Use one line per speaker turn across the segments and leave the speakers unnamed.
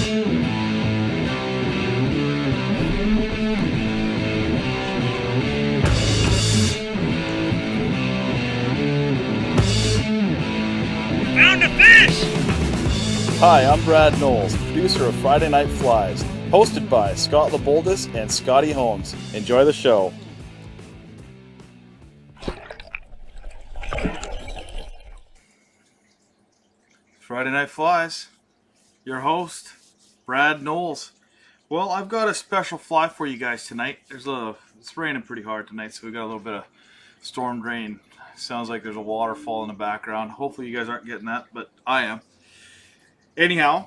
Found a fish!
Hi, I'm Brad Knowles, producer of Friday Night Flies, hosted by Scott LeBoldis and Scotty Holmes. Enjoy the show. Friday Night Flies, your host, Brad Knowles. Well, I've got a special fly for you guys tonight. It's raining pretty hard tonight, so we got a little bit of storm drain. Sounds like there's a waterfall in the background. Hopefully you guys aren't getting that, but I am. Anyhow,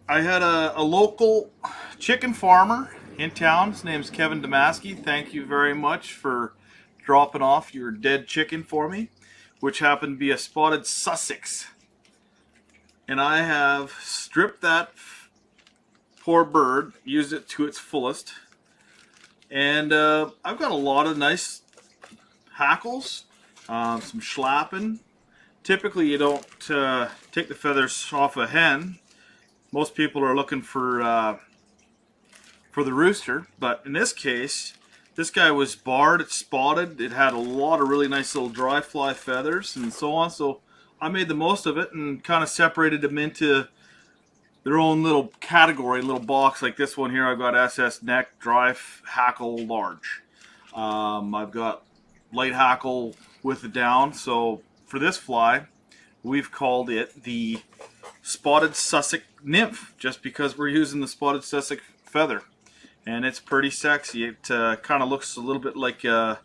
I had a local chicken farmer in town. His name's Kevin Damaskie. Thank you very much for dropping off your dead chicken for me, which happened to be a Spotted Sussex. And I have stripped that poor bird, used it to its fullest. And I've got a lot of nice hackles, some schlappen. Typically you don't take the feathers off a hen. Most people are looking for the rooster, but in this case, this guy was barred, it's spotted, it had a lot of really nice little dry fly feathers and so on, so I made the most of it and kind of separated them into their own little category, little box. Like this one here, I've got SS neck, dry hackle, large. I've got light hackle with the down, so for this fly, we've called it the Spotted Sussex Nymph, just because we're using the Spotted Sussex feather. And it's pretty sexy. It kind of looks a little bit like could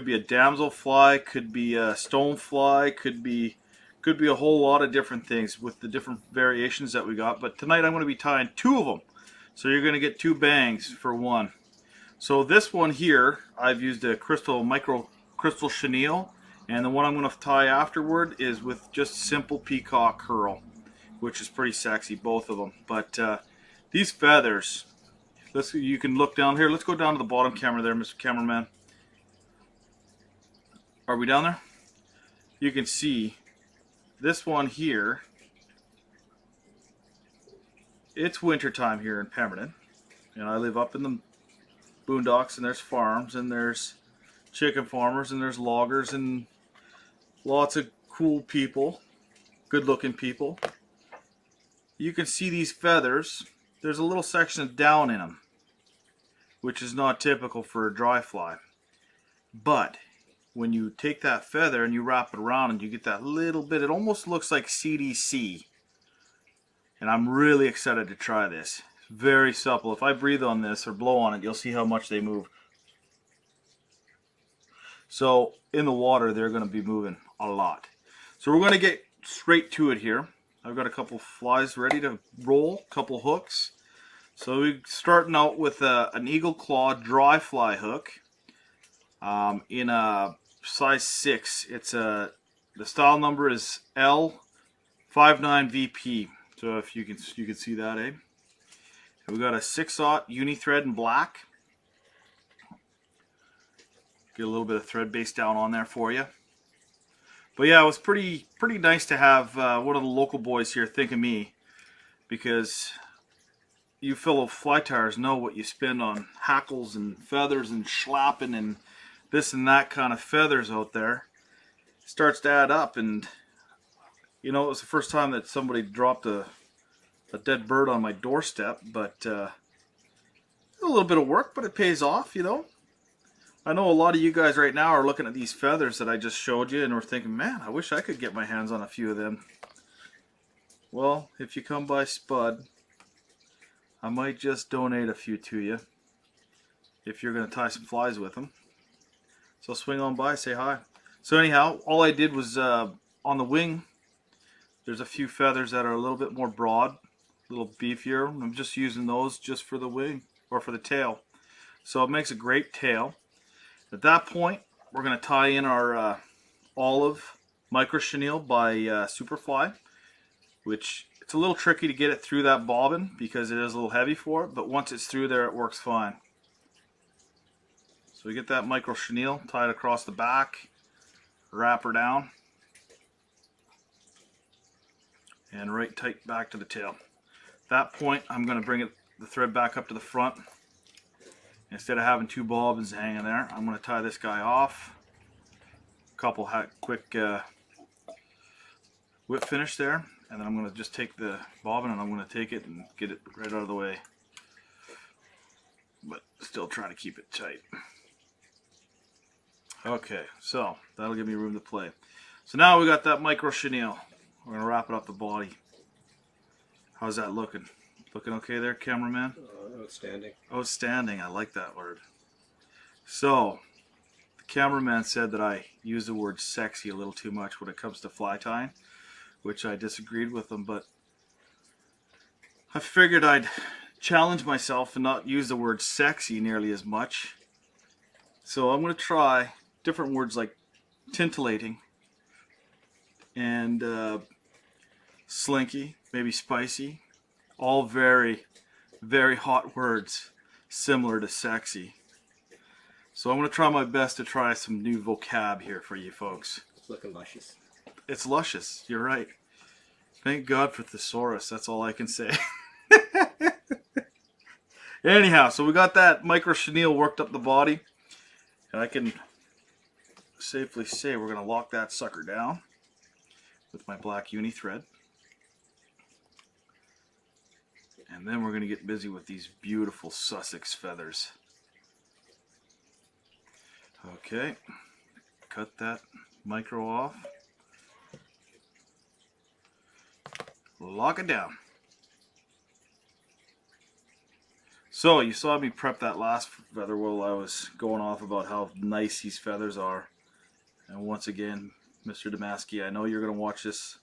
be a damsel fly, could be a stonefly, could be a whole lot of different things with the different variations that we got. But tonight I'm going to be tying two of them. So you're going to get two bangs for one. So this one here, I've used a micro crystal chenille. And the one I'm going to tie afterward is with just simple peacock curl, which is pretty sexy, both of them. But these feathers, you can look down here. Let's go down to the bottom camera there, Mr. Cameraman. Are we down there? You can see this one here. It's winter time here in Pemberton, and I live up in the boondocks, and there's farms, and there's chicken farmers, and there's loggers, and lots of cool people, good looking people. You can see these feathers. There's a little section of down in them, which is not typical for a dry fly. But when you take that feather and you wrap it around and you get that little bit, it almost looks like CDC. And I'm really excited to try this. It's very supple. If I breathe on this or blow on it, you'll see how much they move. So in the water, they're going to be moving a lot. So we're going to get straight to it here. I've got a couple flies ready to roll, a couple hooks. So we're starting out with an eagle claw dry fly hook in a size 6. It's the style number is L59VP. So if you can see that, eh? And we got a 6/0 uni thread in black. Get a little bit of thread base down on there for you. But yeah, it was pretty nice to have one of the local boys here think of me, because you fellow fly tiers know what you spend on hackles and feathers and schlappen and this and that kind of feathers out there. It starts to add up, and you know, it was the first time that somebody dropped a dead bird on my doorstep, but a little bit of work, but it pays off, you know. I know a lot of you guys right now are looking at these feathers that I just showed you and are thinking, man, I wish I could get my hands on a few of them. Well, if you come by Spud, I might just donate a few to you if you're going to tie some flies with them. So swing on by, say hi. So anyhow, all I did was on the wing, there's a few feathers that are a little bit more broad, a little beefier. I'm just using those just for the wing or for the tail. So it makes a great tail. At that point, we're going to tie in our olive micro chenille by Superfly, which it's a little tricky to get it through that bobbin because it is a little heavy for it, but once it's through there, it works fine. So we get that micro chenille tied across the back, wrap her down, and right tight back to the tail. that point, I'm going to bring the thread back up to the front. Instead of having two bobbins hanging there, I'm going to tie this guy off. Couple quick whip finish there, and then I'm going to just take the bobbin and I'm going to take it and get it right out of the way. But still trying to keep it tight. Okay, so that'll give me room to play. So now we got that micro chenille. We're going to wrap it up the body. How's that looking? Looking okay there, cameraman?
Outstanding.
Outstanding, I like that word. So, the cameraman said that I use the word sexy a little too much when it comes to fly tying, which I disagreed with him, but I figured I'd challenge myself and not use the word sexy nearly as much. So I'm going to try different words like tintillating and slinky, maybe spicy. All very, very hot words, similar to sexy. So I'm going to try my best to try some new vocab here for you folks.
It's looking luscious.
It's luscious, you're right. Thank God for thesaurus, that's all I can say. Anyhow, so we got that micro chenille worked up the body. And I can safely say we're going to lock that sucker down with my black uni thread. And then we're going to get busy with these beautiful Sussex feathers. Okay, cut that micro off. Lock it down. So you saw me prep that last feather while I was going off about how nice these feathers are. And once again, Mr. Damaskie, I know you're going to watch this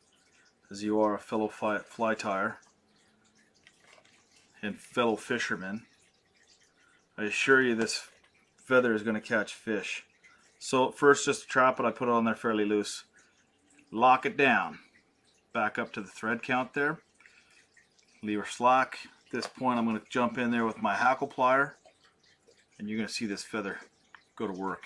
as you are a fellow fly tyer and fellow fisherman. I assure you this feather is going to catch fish. So first, just to trap it, I put it on there fairly loose. Lock it down. Back up to the thread count there. Leave her slack. At this point, I'm going to jump in there with my hackle plier, and you're going to see this feather go to work.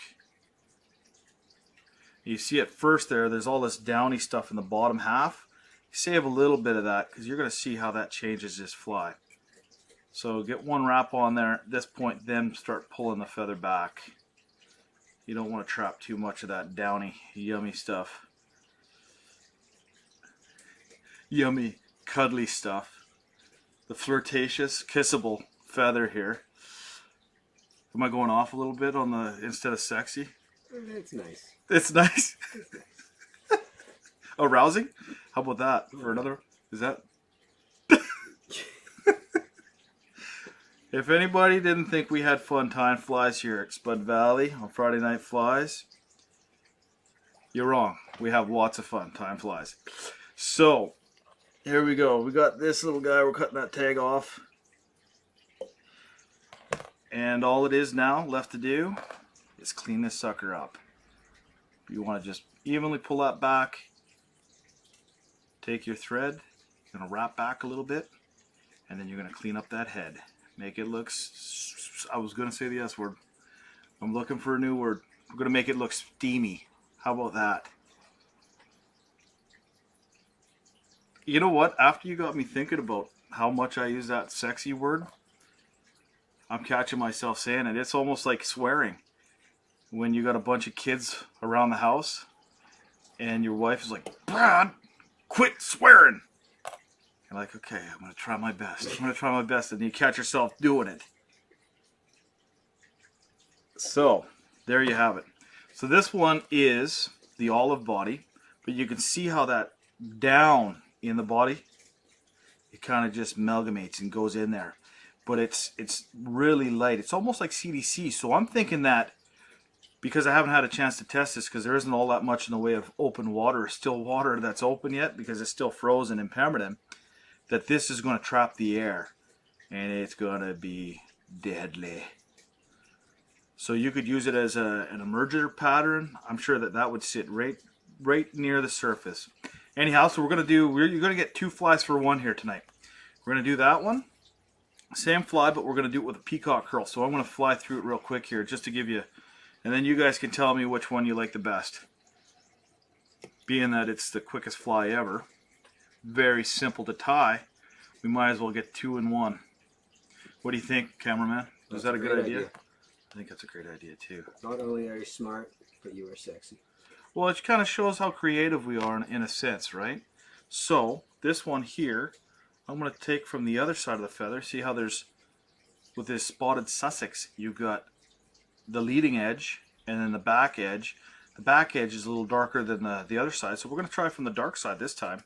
You see at first there's all this downy stuff in the bottom half. Save a little bit of that because you're going to see how that changes this fly. So get one wrap on there. At this point, then start pulling the feather back. You don't want to trap too much of that downy, yummy stuff. Yummy, cuddly stuff. The flirtatious, kissable feather here. Am I going off a little bit on the instead of sexy?
It's nice.
It's nice. Arousing? How about that for another? Is that? If anybody didn't think we had fun tying flies here at Spud Valley on Friday Night Flies, you're wrong. We have lots of fun tying flies. So, here we go. We got this little guy. We're cutting that tag off. And all it is now left to do is clean this sucker up. You want to just evenly pull that back. Take your thread. You're going to wrap back a little bit. And then you're going to clean up that head. Make it look, I was going to say the S word. I'm looking for a new word. I'm going to make it look steamy. How about that? You know what? After you got me thinking about how much I use that sexy word, I'm catching myself saying it. It's almost like swearing. When you got a bunch of kids around the house and your wife is like, Brad, quit swearing. You're like, okay, I'm going to try my best. I'm going to try my best. And you catch yourself doing it. So, there you have it. So this one is the olive body. But you can see how that down in the body, it kind of just amalgamates and goes in there. But it's really light. It's almost like CDC. So I'm thinking that, because I haven't had a chance to test this, because there isn't all that much in the way of open water, still water that's open yet, because it's still frozen in permanent, that this is going to trap the air and it's going to be deadly. So you could use it as an emerger pattern. I'm sure that would sit right near the surface. Anyhow, so you're going to get two flies for one here tonight. We're going to do that one, same fly, but we're going to do it with a peacock curl. So I'm going to fly through it real quick here just to give you, and then you guys can tell me which one you like the best. Being that it's the quickest fly ever. Very simple to tie. we might as well get 2 in 1. What do you think, cameraman? Is that a good idea? I think that's a great idea too.
Not only are you smart, but you are sexy.
Well, it kind of shows how creative we are in a sense, right? So this one here, I'm going to take from the other side of the feather. See how there's, with this Spotted Sussex, you've got the leading edge and then the back edge. The back edge is a little darker than the other side, so we're going to try from the dark side this time.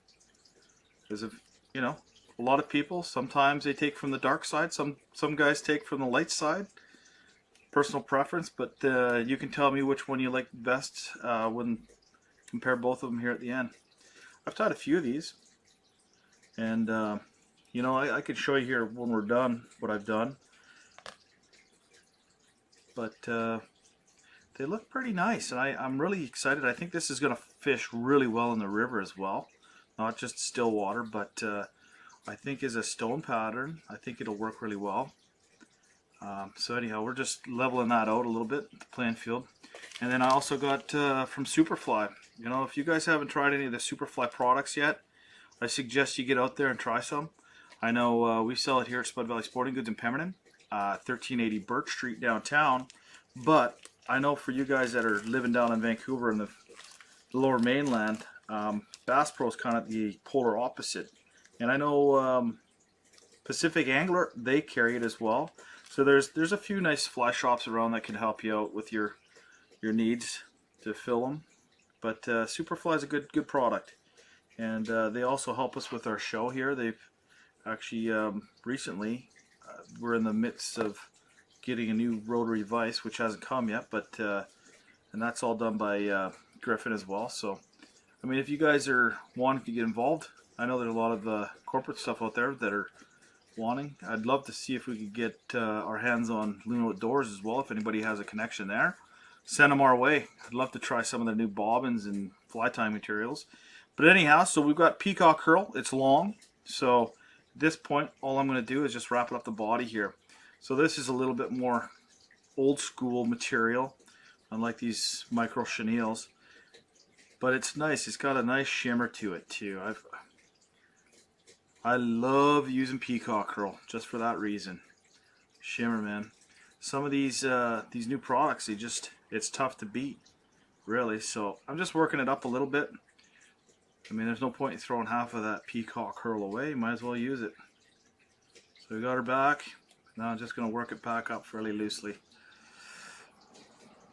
Because if, you know, a lot of people, sometimes they take from the dark side, some guys take from the light side. Personal preference, but you can tell me which one you like best when compare both of them here at the end. I've tied a few of these, and you know, I could show you here when we're done what I've done, but they look pretty nice, and I'm really excited. I think this is going to fish really well in the river as well, not just still water, but I think as a stone pattern, I think it'll work really well. So anyhow, we're just leveling that out a little bit, the playing field. And then I also got from Superfly. You know, if you guys haven't tried any of the Superfly products yet, I suggest you get out there and try some. I know we sell it here at Spud Valley Sporting Goods in Pemberton, 1380 Birch Street downtown. But I know for you guys that are living down in Vancouver in the lower mainland, Bass Pro is kind of the polar opposite. And I know Pacific Angler, they carry it as well. So there's a few nice fly shops around that can help you out with your needs to fill them. But Superfly is a good product, and they also help us with our show here. They've actually recently we're in the midst of getting a new rotary vise, which hasn't come yet, but and that's all done by Griffin as well. So I mean, if you guys are wanting to get involved, I know there's a lot of corporate stuff out there that are wanting. I'd love to see if we could get our hands on Luno Outdoors as well. If anybody has a connection there, send them our way. I'd love to try some of their new bobbins and fly tying materials. But anyhow, so we've got peacock curl. It's long, so at this point all I'm going to do is just wrap it up the body here. So this is a little bit more old school material, unlike these micro chenilles, but it's nice. It's got a nice shimmer to it too. I love using peacock curl just for that reason. Shimmer, man. Some of these new products, it's tough to beat, really. So I'm just working it up a little bit. I mean, there's no point in throwing half of that peacock curl away. You might as well use it. So we got her back. Now I'm just going to work it back up fairly loosely.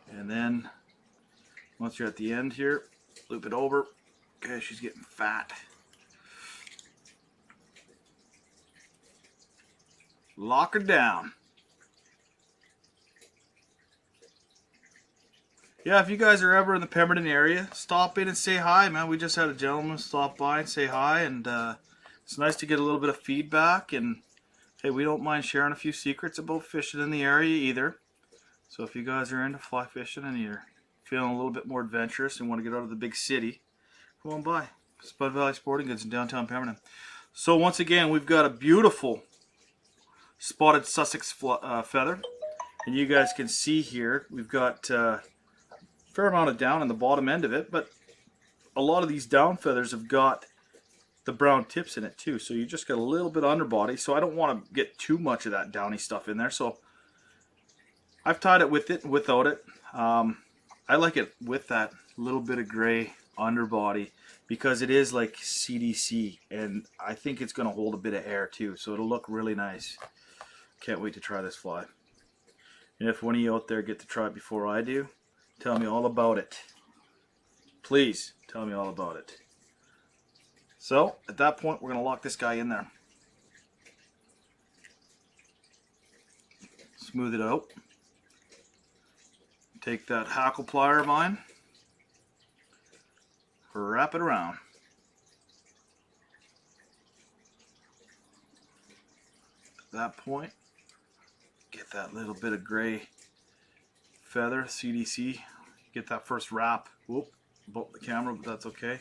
And then once you're at the end here, loop it over. Okay, she's getting fat. Lock her down. Yeah, if you guys are ever in the Pemberton area, stop in and say hi, man. We just had a gentleman stop by and say hi, and it's nice to get a little bit of feedback. And hey, we don't mind sharing a few secrets about fishing in the area either. So if you guys are into fly fishing and you're feeling a little bit more adventurous and want to get out of the big city, come on by Spud Valley Sporting Goods in downtown Pemberton. So once again, we've got a beautiful Spotted Sussex feather, and you guys can see here we've got a fair amount of down on the bottom end of it, but a lot of these down feathers have got the brown tips in it too, so you just got a little bit of underbody. So I don't want to get too much of that downy stuff in there, so I've tied it with it and without it. I like it with that little bit of gray underbody because it is like CDC, and I think it's going to hold a bit of air too, so it'll look really nice. Can't wait to try this fly. And if one of you out there get to try it before I do, tell me all about it. Please tell me all about it. So at that point, we're going to lock this guy in there. Smooth it out. Take that hackle plier of mine. Wrap it around. At that point, get that little bit of gray feather, CDC. Get that first wrap. Whoop, bumped the camera, but that's okay.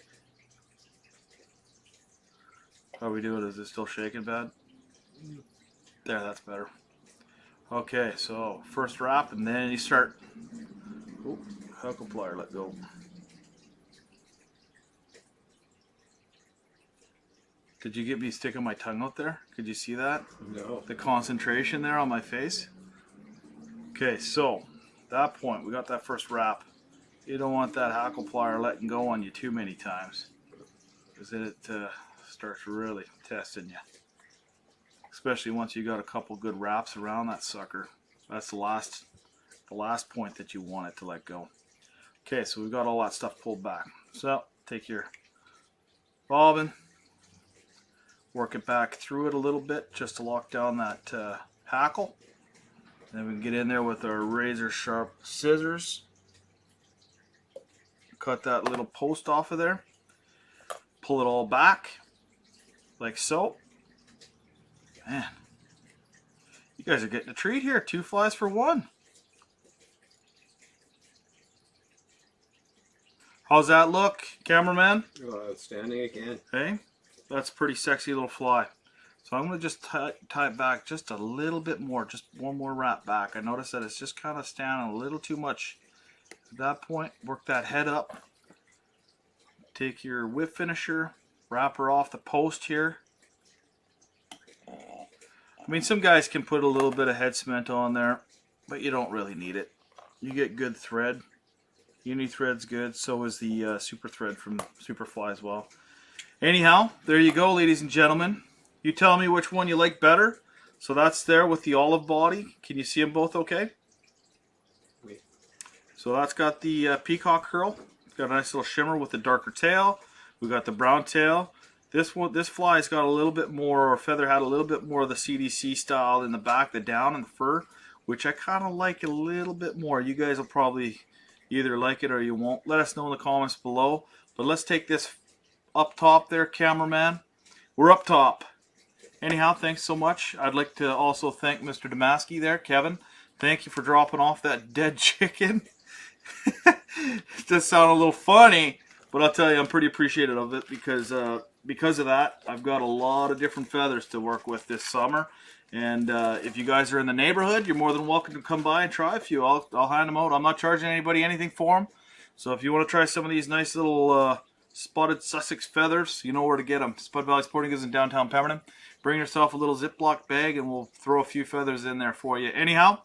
How are we doing? Is it still shaking bad? There, that's better. Okay, so first wrap, and then you start. Oh, hackle plier, let go. Did you get me sticking my tongue out there? Could you see that?
No.
The concentration there on my face? Okay, so at that point, we got that first wrap. You don't want that hackle plier letting go on you too many times, because then it starts really testing you. Especially once you got a couple good wraps around that sucker. That's the last point that you want it to let go. Okay, so we've got all that stuff pulled back. So take your bobbin, work it back through it a little bit just to lock down that hackle. Then we can get in there with our razor sharp scissors. Cut that little post off of there. Pull it all back like so. Man, you guys are getting a treat here. 2 flies for 1. How's that look, cameraman?
Oh, outstanding again.
Hey, that's a pretty sexy little fly. So I'm going to just tie it back just a little bit more, just one more wrap back. I noticed that it's just kind of standing a little too much. At that point, work that head up. Take your whip finisher, wrap her off the post here. I mean, some guys can put a little bit of head cement on there, but you don't really need it. You get good thread. Uni thread's good, so is the super thread from Superfly as well. Anyhow, there you go, ladies and gentlemen. You tell me which one you like better. So that's there with the olive body. Can you see them both okay?
Wait.
So that's got the peacock curl. It's got a nice little shimmer with the darker tail. We got the brown tail. This fly's got a little bit more, or feather had a little bit more of the CDC style in the back, the down and the fur, which I kind of like a little bit more. You guys will probably either like it or you won't. Let us know in the comments below. But let's take this up top there, cameraman. We're up top. Anyhow, thanks so much. I'd like to also thank Mr. Damaskie there, Kevin. Thank you for dropping off that dead chicken. It does sound a little funny, but I'll tell you, I'm pretty appreciative of it because of that, I've got a lot of different feathers to work with this summer. And if you guys are in the neighborhood, you're more than welcome to come by and try a few. I'll hand them out. I'm not charging anybody anything for them. So if you want to try some of these nice little Spotted Sussex feathers, you know where to get them. Spud Valley Sporting Goods in downtown Pemberton. Bring yourself a little Ziploc bag and we'll throw a few feathers in there for you. Anyhow,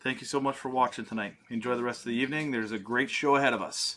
thank you so much for watching tonight. Enjoy the rest of the evening. There's a great show ahead of us.